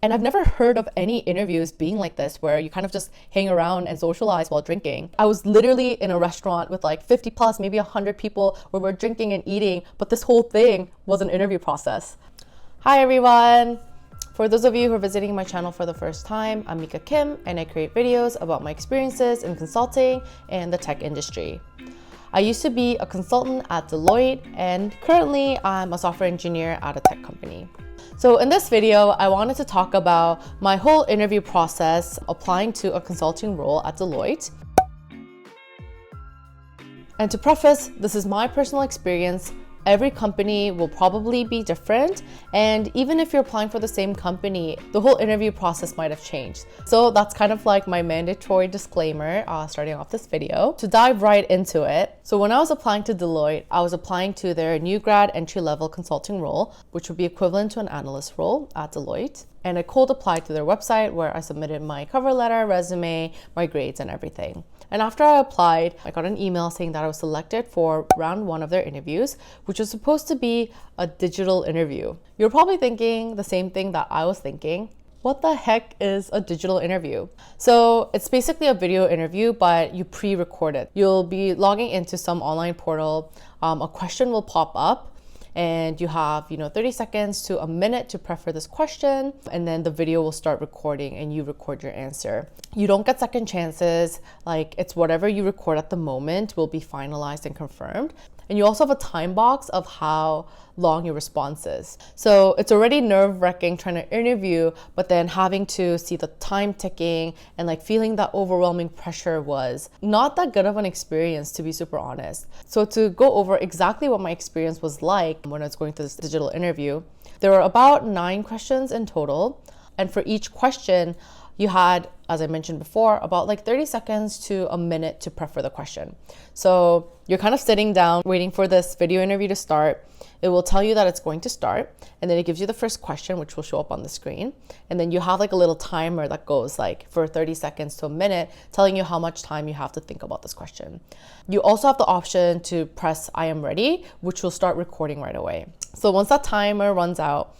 And I've never heard of any interviews being like this, where you kind of just hang around and socialize while drinking. I was literally in a restaurant with like 50 plus, maybe 100 people where we're drinking and eating, but this whole thing was an interview process. Hi everyone. For those of you who are visiting my channel for the first time, I'm Mika Kim, and I create videos about my experiences in consulting and the tech industry. I used to be a consultant at Deloitte, and currently I'm a software engineer at a tech company. So in this video, I wanted to talk about my whole interview process applying to a consulting role at Deloitte. And to preface, this is my personal experience. Every company will probably be different, and even if you're applying for the same company, the whole interview process might have changed. So that's kind of like my mandatory disclaimer starting off this video. To dive right into it, so when I was applying to Deloitte, I was applying to their new grad entry-level consulting role, which would be equivalent to an analyst role at Deloitte. And I cold applied to their website where I submitted my cover letter, resume, my grades, and everything. And after I applied, I got an email saying that I was selected for round 1 of their interviews, which was supposed to be a digital interview. You're probably thinking the same thing that I was thinking. What the heck is a digital interview? So it's basically a video interview, but you pre-record it. You'll be logging into some online portal. A question will pop up, and you have 30 seconds to a minute to prep for this question, and then the video will start recording and you record your answer. You don't get second chances. Like, it's whatever you record at the moment will be finalized and confirmed. And you also have a time box of how long your response is. So it's already nerve-wracking trying to interview, but then having to see the time ticking and like feeling that overwhelming pressure was not that good of an experience, to be super honest. So to go over exactly what my experience was like when I was going through this digital interview, there were about 9 questions in total. And for each question, you had, as I mentioned before, about like 30 seconds to a minute to prep for the question. So you're kind of sitting down waiting for this video interview to start. It will tell you that it's going to start, and then it gives you the first question, which will show up on the screen. And then you have like a little timer that goes like for 30 seconds to a minute, telling you how much time you have to think about this question. You also have the option to press I am ready, which will start recording right away. So once that timer runs out,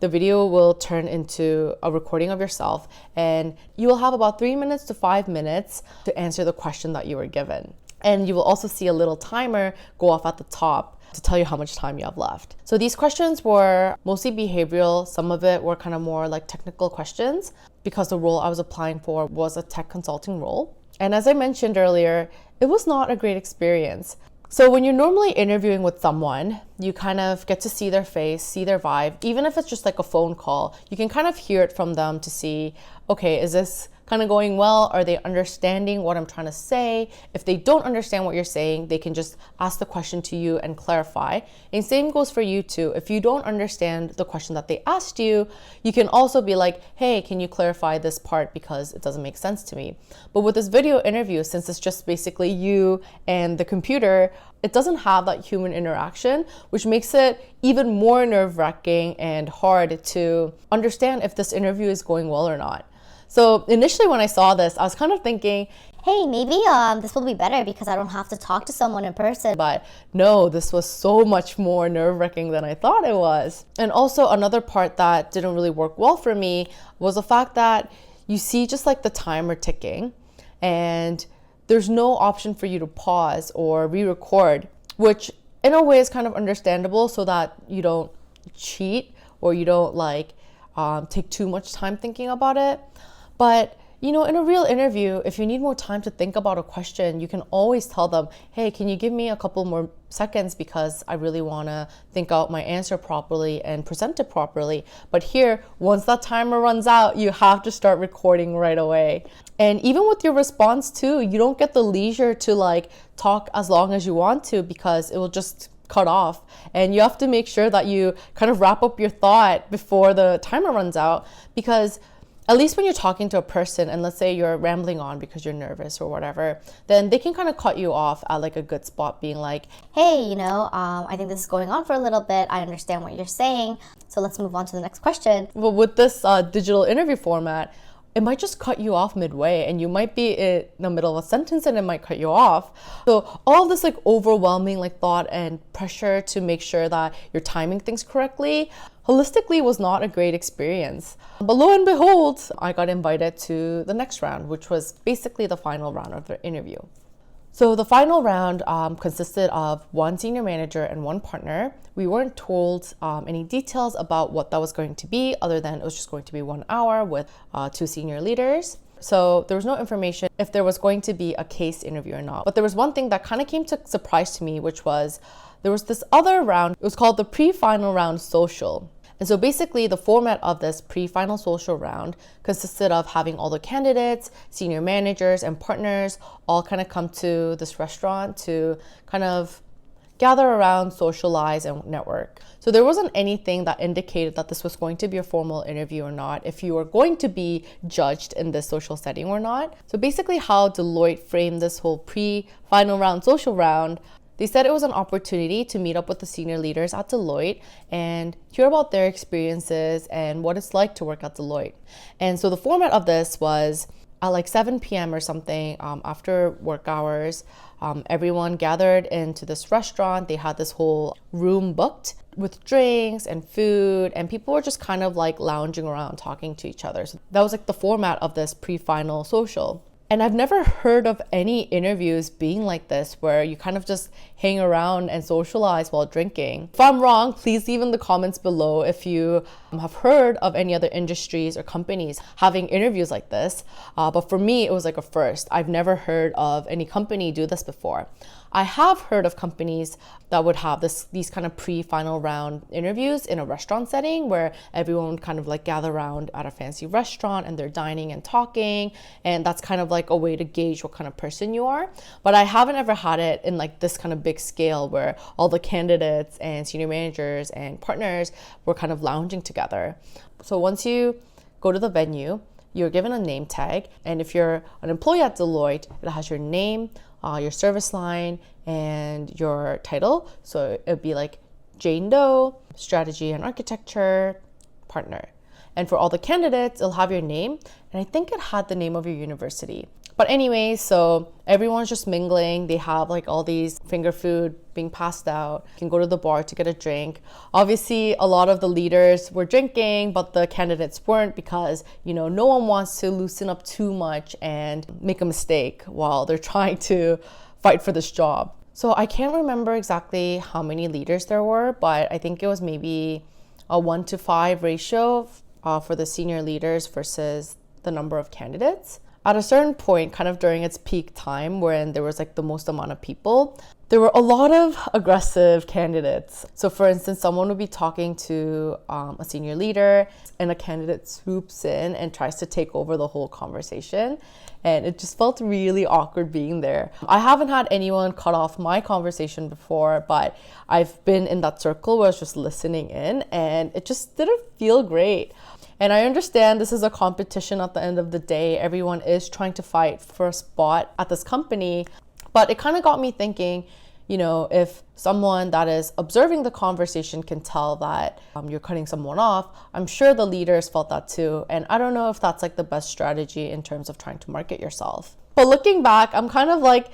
the video will turn into a recording of yourself, and you will have about 3 minutes to 5 minutes to answer the question that you were given. And you will also see a little timer go off at the top to tell you how much time you have left. So these questions were mostly behavioral. Some of it were kind of more like technical questions, because the role I was applying for was a tech consulting role. And as I mentioned earlier, it was not a great experience. So when you're normally interviewing with someone, you kind of get to see their face, see their vibe. Even if it's just like a phone call, you can kind of hear it from them to see, okay, is this kind of going well? Are they understanding what I'm trying to say? If they don't understand what you're saying, they can just ask the question to you and clarify. And same goes for you too. If you don't understand the question that they asked you, you can also be like, hey, can you clarify this part because it doesn't make sense to me. But with this video interview, since it's just basically you and the computer, it doesn't have that human interaction, which makes it even more nerve-wracking and hard to understand if this interview is going well or not. So initially when I saw this, I was kind of thinking, hey, maybe this will be better because I don't have to talk to someone in person. But no, this was so much more nerve-wracking than I thought it was. And also another part that didn't really work well for me was the fact that you see just like the timer ticking, and there's no option for you to pause or re-record, which in a way is kind of understandable so that you don't cheat or you don't take too much time thinking about it. But in a real interview, if you need more time to think about a question, you can always tell them, hey, can you give me a couple more seconds because I really want to think out my answer properly and present it properly. But here, once that timer runs out, you have to start recording right away. And even with your response too, you don't get the leisure to talk as long as you want to, because it will just cut off. And you have to make sure that you kind of wrap up your thought before the timer runs out, because at least when you're talking to a person and let's say you're rambling on because you're nervous or whatever, then they can kind of cut you off at a good spot, being like, hey, I think this is going on for a little bit. I understand what you're saying. So let's move on to the next question. Well, with this digital interview format, it might just cut you off midway, and you might be in the middle of a sentence and it might cut you off. So all this like overwhelming like thought and pressure to make sure that you're timing things correctly, holistically was not a great experience. But lo and behold, I got invited to the next round, which was basically the final round of the interview. So the final round consisted of one senior manager and one partner. We weren't told any details about what that was going to be, other than it was just going to be 1 hour with two senior leaders. So there was no information if there was going to be a case interview or not. But there was one thing that kind of came to surprise to me, which was there was this other round. It was called the pre-final round social. And so basically the format of this pre-final social round consisted of having all the candidates, senior managers, and partners all kind of come to this restaurant to kind of gather around, socialize, and network. So there wasn't anything that indicated that this was going to be a formal interview or not, if you were going to be judged in this social setting or not. So basically how Deloitte framed this whole pre-final round social round, they said it was an opportunity to meet up with the senior leaders at Deloitte and hear about their experiences and what it's like to work at Deloitte. And so the format of this was at like 7 p.m. or something after work hours, everyone gathered into this restaurant. They had this whole room booked with drinks and food, and people were just kind of like lounging around talking to each other. So that was like the format of this pre-final social. And I've never heard of any interviews being like this, where you kind of just hang around and socialize while drinking. If I'm wrong, please leave in the comments below if you have heard of any other industries or companies having interviews like this. But for me, it was like a first. I've never heard of any company do this before. I have heard of companies that would have these kind of pre-final round interviews in a restaurant setting where everyone would kind of like gather around at a fancy restaurant and they're dining and talking, and that's kind of like a way to gauge what kind of person you are. But I haven't ever had it in like this kind of big scale where all the candidates and senior managers and partners were kind of lounging together. So once you go to the venue, you're given a name tag, and if you're an employee at Deloitte, it has your name, your service line, and your title. So it'd be like Jane Doe, strategy and architecture partner. And for all the candidates, it'll have your name, and I think it had the name of your university. But anyway, so everyone's just mingling. They have like all these finger food being passed out. You can go to the bar to get a drink. Obviously, a lot of the leaders were drinking, but the candidates weren't, because, you know, no one wants to loosen up too much and make a mistake while they're trying to fight for this job. So I can't remember exactly how many leaders there were, but I think it was maybe a 1-to-5 ratio for the senior leaders versus the number of candidates. At a certain point, kind of during its peak time when there was like the most amount of people, there were a lot of aggressive candidates. So for instance, someone would be talking to a senior leader, and a candidate swoops in and tries to take over the whole conversation. And it just felt really awkward being there. I haven't had anyone cut off my conversation before, but I've been in that circle where I was just listening in, and it just didn't feel great. And I understand this is a competition at the end of the day. Everyone is trying to fight for a spot at this company. But it kind of got me thinking, you know, if someone that is observing the conversation can tell that you're cutting someone off, I'm sure the leaders felt that too. And I don't know if that's like the best strategy in terms of trying to market yourself. But looking back, I'm kind of like,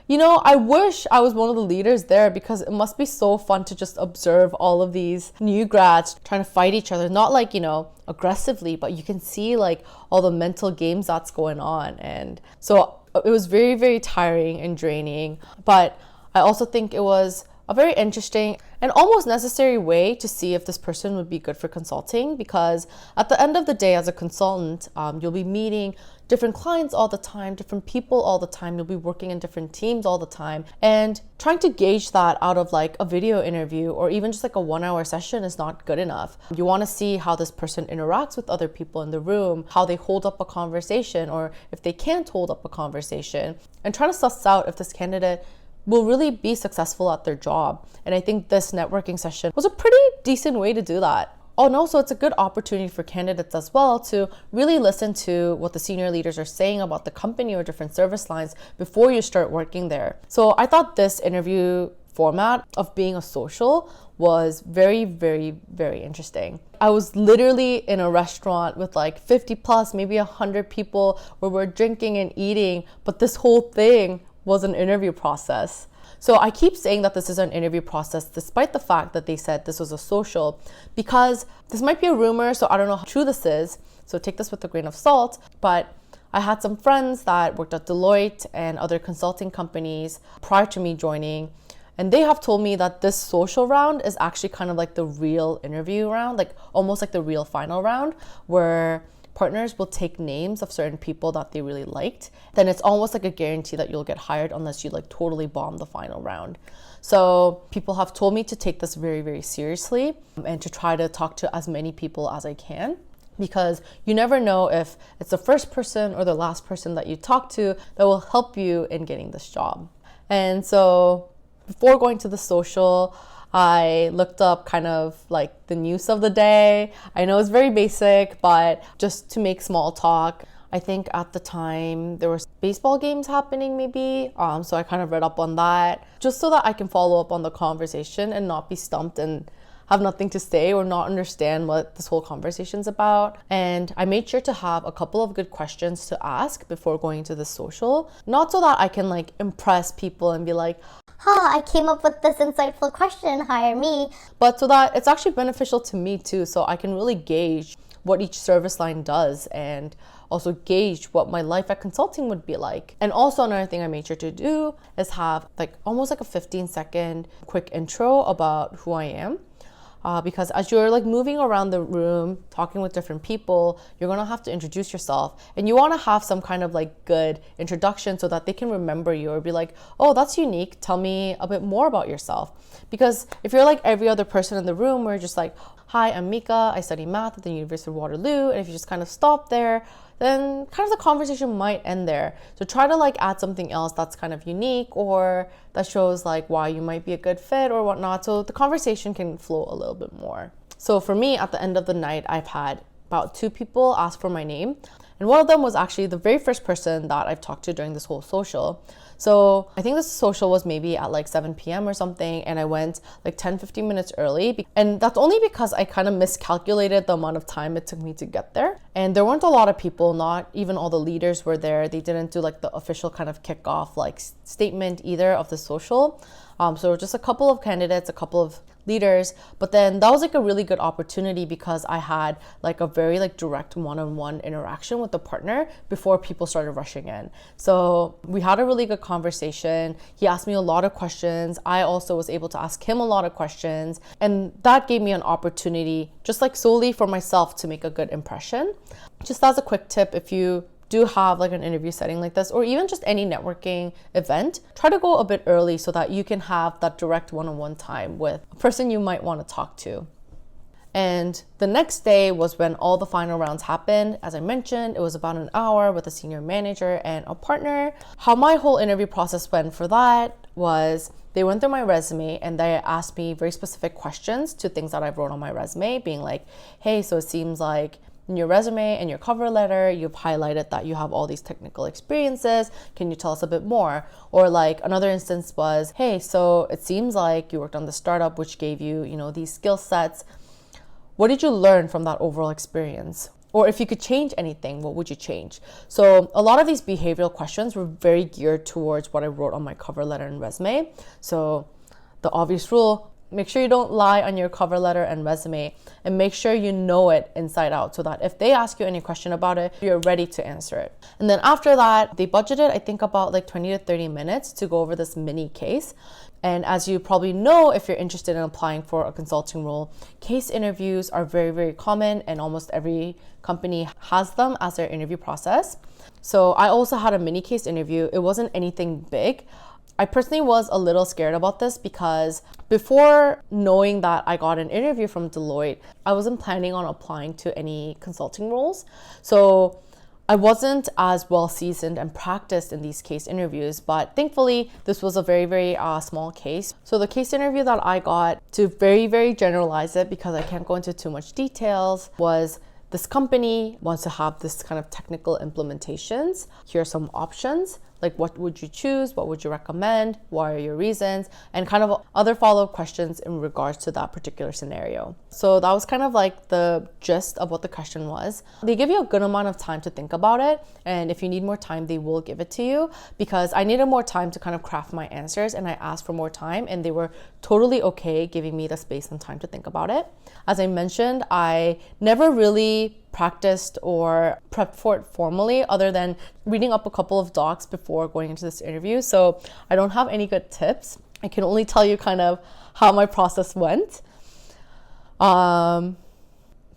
you know, I wish I was one of the leaders there, because it must be so fun to just observe all of these new grads trying to fight each other. Not like, you know, aggressively, but you can see like all the mental games that's going on. And so it was very, very tiring and draining. But I also think it was a very interesting and almost necessary way to see if this person would be good for consulting, because at the end of the day, as a consultant, you'll be meeting different clients all the time, different people all the time. You'll be working in different teams all the time, and trying to gauge that out of like a video interview or even just like a 1-hour session is not good enough. You want to see how this person interacts with other people in the room, how they hold up a conversation, or if they can't hold up a conversation, and try to suss out if this candidate will really be successful at their job. And I think this networking session was a pretty decent way to do that. Oh, and also it's a good opportunity for candidates as well to really listen to what the senior leaders are saying about the company or different service lines before you start working there. So I thought this interview format of being a social was very, very, very interesting. I was literally in a restaurant with like 50 plus, maybe 100 people where we're drinking and eating, but this whole thing was an interview process. So I keep saying that this is an interview process despite the fact that they said this was a social, because this might be a rumor, so I don't know how true this is, so take this with a grain of salt, but I had some friends that worked at Deloitte and other consulting companies prior to me joining, and they have told me that this social round is actually kind of like the real interview round, like almost like the real final round, where partners will take names of certain people that they really liked. Then it's almost like a guarantee that you'll get hired unless you like totally bomb the final round. So people have told me to take this very, very seriously and to try to talk to as many people as I can, because you never know if it's the first person or the last person that you talk to that will help you in getting this job. And so before going to the social, I looked up kind of like the news of the day. I know it's very basic, but just to make small talk. I think at the time there were baseball games happening maybe. So I kind of read up on that just so that I can follow up on the conversation and not be stumped and have nothing to say or not understand what this whole conversation's about. And I made sure to have a couple of good questions to ask before going to the social. Not so that I can like impress people and be like, I came up with this insightful question, hire me. but so that it's actually beneficial to me too, so I can really gauge what each service line does and also gauge what my life at consulting would be like. And also another thing I made sure to do is have like almost like a 15-second quick intro about who I am. Because as you're like moving around the room, talking with different people, you're gonna have to introduce yourself, and you wanna have some kind of like good introduction so that they can remember you or be like, oh, that's unique, tell me a bit more about yourself. Because if you're like every other person in the room, where you're just like, hi, I'm Mika, I study math at the University of Waterloo, and if you just kind of stop there, then kind of the conversation might end there. So try to like add something else that's kind of unique or that shows like why you might be a good fit or whatnot, so the conversation can flow a little bit more. So for me, at the end of the night, I've had about 2 people ask for my name, and one of them was actually the very first person that I've talked to during this whole social. So I think this social was maybe at like 7 p.m. or something, and I went like 10-15 minutes early. And that's only because I kind of miscalculated the amount of time it took me to get there. And there weren't a lot of people, not even all the leaders were there. They didn't do like the official kind of kickoff like statement either of the social. So just a couple of candidates, a couple of leaders, but then that was like a really good opportunity because I had like a very like direct one-on-one interaction with the partner before people started rushing in. So we had a really good conversation. He asked me a lot of questions. I also was able to ask him a lot of questions, and that gave me an opportunity just like solely for myself to make a good impression. Just as a quick tip, if you do have like an interview setting like this, or even just any networking event, try to go a bit early so that you can have that direct one-on-one time with a person you might want to talk to. And the next day was when all the final rounds happened. As I mentioned, it was about an hour with a senior manager and a partner. How my whole interview process went for that was they went through my resume and they asked me very specific questions to things that I wrote on my resume, being like, hey, so it seems like in your resume and your cover letter, you've highlighted that you have all these technical experiences. Can you tell us a bit more? Or like another instance was, hey, so it seems like you worked on the startup, which gave you, these skill sets. What did you learn from that overall experience? Or if you could change anything, what would you change? So a lot of these behavioral questions were very geared towards what I wrote on my cover letter and resume. So the obvious rule, make sure you don't lie on your cover letter and resume, and make sure you know it inside out so that if they ask you any question about it, you're ready to answer it. And then after that, they budgeted, I think, about like 20 to 30 minutes to go over this mini case. And as you probably know, if you're interested in applying for a consulting role, case interviews are very, very common, and almost every company has them as their interview process. So I also had a mini case interview. It wasn't anything big. I personally was a little scared about this because before knowing that I got an interview from Deloitte, I wasn't planning on applying to any consulting roles. So I wasn't as well seasoned and practiced in these case interviews, but thankfully this was a very, very small case. So the case interview that I got, to very, very generalize it because I can't go into too much details, was this company wants to have this kind of technical implementations. Here are some options. like what would you choose, what would you recommend, why are your reasons, and kind of other follow-up questions in regards to that particular scenario. So that was kind of like the gist of what the question was. They give you a good amount of time to think about it, and if you need more time, they will give it to you, because I needed more time to kind of craft my answers, and I asked for more time, and they were totally okay giving me the space and time to think about it. As I mentioned, I never really practiced or prepped for it formally other than reading up a couple of docs before going into this interview. So I don't have any good tips. I can only tell you kind of how my process went.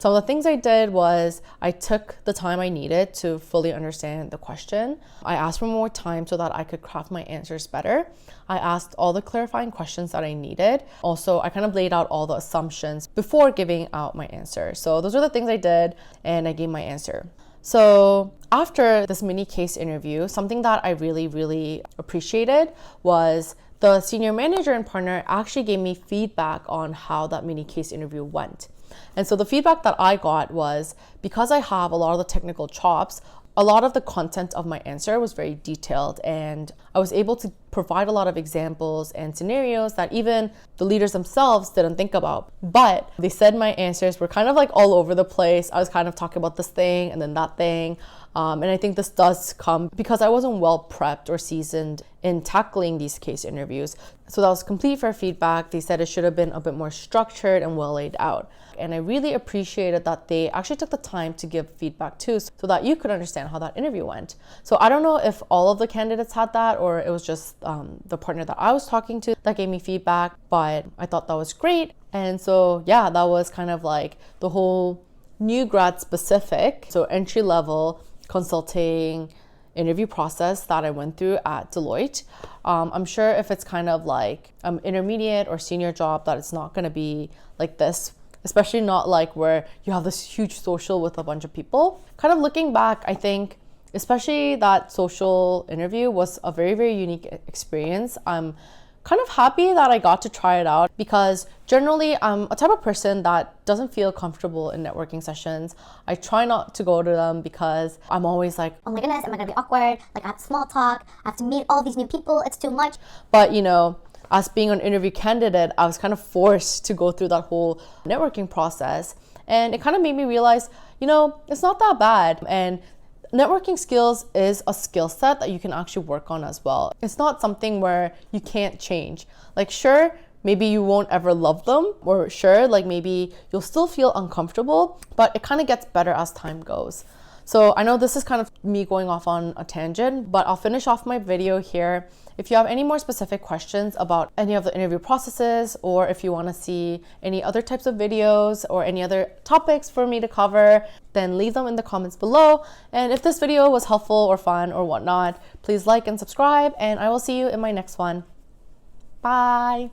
Some of the things I did was I took the time I needed to fully understand the question. I asked for more time so that I could craft my answers better. I asked all the clarifying questions that I needed. Also, I kind of laid out all the assumptions before giving out my answer. So those are the things I did, and I gave my answer. So after this mini case interview, something that I really appreciated was the senior manager and partner actually gave me feedback on how that mini case interview went. And so the feedback that I got was, because I have a lot of the technical chops, a lot of the content of my answer was very detailed, and I was able to provide a lot of examples and scenarios that even the leaders themselves didn't think about. But they said my answers were kind of like all over the place. I was kind of talking about this thing and then that thing. And I think this does come because I wasn't well prepped or seasoned in tackling these case interviews. So that was complete fair feedback. They said it should have been a bit more structured and well laid out. And I really appreciated that they actually took the time to give feedback too, so that you could understand how that interview went. So I don't know if all of the candidates had that, or it was just the partner that I was talking to that gave me feedback, but I thought that was great. And so yeah, that was kind of like the whole new grad specific, so entry level consulting interview process that I went through at Deloitte. I'm sure if it's kind of like intermediate or senior job, that it's not going to be like this, especially not like where you have this huge social with a bunch of people. Kind of looking back, I think especially that social interview was a very unique experience. I'm kind of happy that I got to try it out, because generally I'm a type of person that doesn't feel comfortable in networking sessions. I try not to go to them because I'm always like, oh my goodness, am I gonna be awkward? Like, I have small talk, I have to meet all these new people, it's too much. But you know, as being an interview candidate, I was kind of forced to go through that whole networking process, and it kind of made me realize, you know, it's not that bad. And networking skills is a skill set that you can actually work on as well. It's not something where you can't change. Like, sure, maybe you won't ever love them, or sure, like maybe you'll still feel uncomfortable, but it kind of gets better as time goes. So I know this is kind of me going off on a tangent, but I'll finish off my video here. If you have any more specific questions about any of the interview processes, or if you want to see any other types of videos or any other topics for me to cover, then leave them in the comments below. And if this video was helpful or fun or whatnot, please like and subscribe, and I will see you in my next one. Bye.